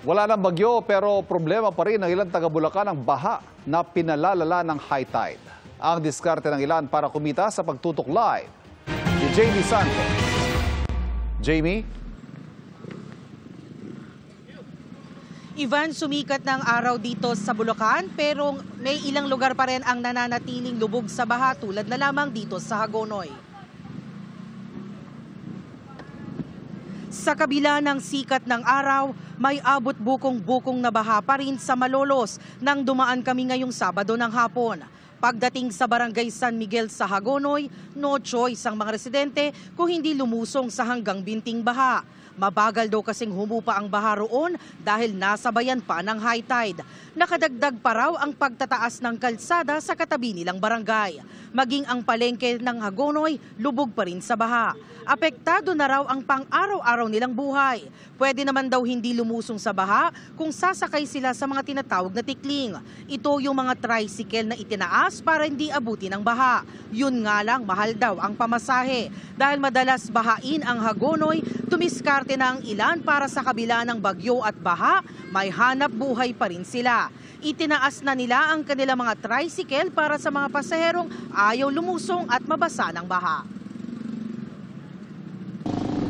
Wala ng bagyo pero problema pa rin ng ilang taga-Bulacan ang baha na pinalalala ng high tide. Ang diskarte ng ilan para kumita sa pagtutok live. Si Jamie Santos. Jamie? Ivan, sumikat ng araw dito sa Bulacan pero may ilang lugar pa rin ang nananatiling lubog sa baha tulad na lamang dito sa Hagonoy. Sa kabila ng sikat ng araw, may abot bukong-bukong na baha pa rin sa Malolos nang dumaan kami ngayong Sabado ng hapon. Pagdating sa Barangay San Miguel sa Hagonoy, no choice ang mga residente kung hindi lumusong sa hanggang binting baha. Mabagal daw kasing humupa ang baha roon dahil nasabayan pa ng high tide. Nakadagdag pa raw ang pagtataas ng kalsada sa katabi nilang barangay. Maging ang palengke ng Hagonoy, lubog pa rin sa baha. Apektado na raw ang pang-araw-araw nilang buhay. Pwede naman daw hindi lumusong sa baha kung sasakay sila sa mga tinatawag na tikling. Ito yung mga tricycle na itinaas para hindi abutin ng baha. Yun nga lang, mahal daw ang pamasahe. Dahil madalas bahain ang Hagonoy, tumiskarte na ang ilan para sa kabila ng bagyo at baha, may hanap buhay pa rin sila. Itinaas na nila ang kanilang mga tricycle para sa mga pasaherong ayaw lumusong at mabasa ng baha.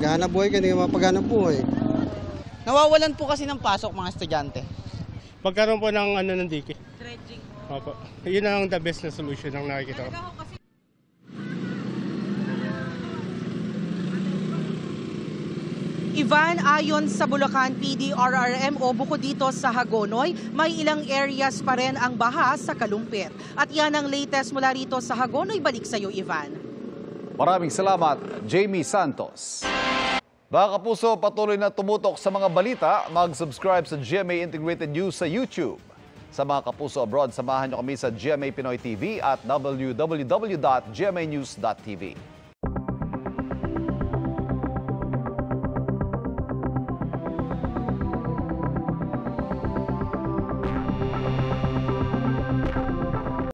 Paghanap buhay, kanina mapaghanap buhay. Nawawalan po kasi ng pasok mga estudyante. Pagkaroon po ng ng dike. Dredging. Opo. Yun ang the best na solution ang nakikita ko. Ivan, ayon sa Bulacan PDRRMO, bukod dito sa Hagonoy, may ilang areas pa rin ang baha sa Kalumpit. At yan ang latest mula rito sa Hagonoy. Balik sa iyo, Ivan. Maraming salamat, Jamie Santos. Mga kapuso, patuloy na tumutok sa mga balita. Mag-subscribe sa GMA Integrated News sa YouTube. Sa mga kapuso abroad, samahan niyo kami sa GMA Pinoy TV at www.gmanews.tv.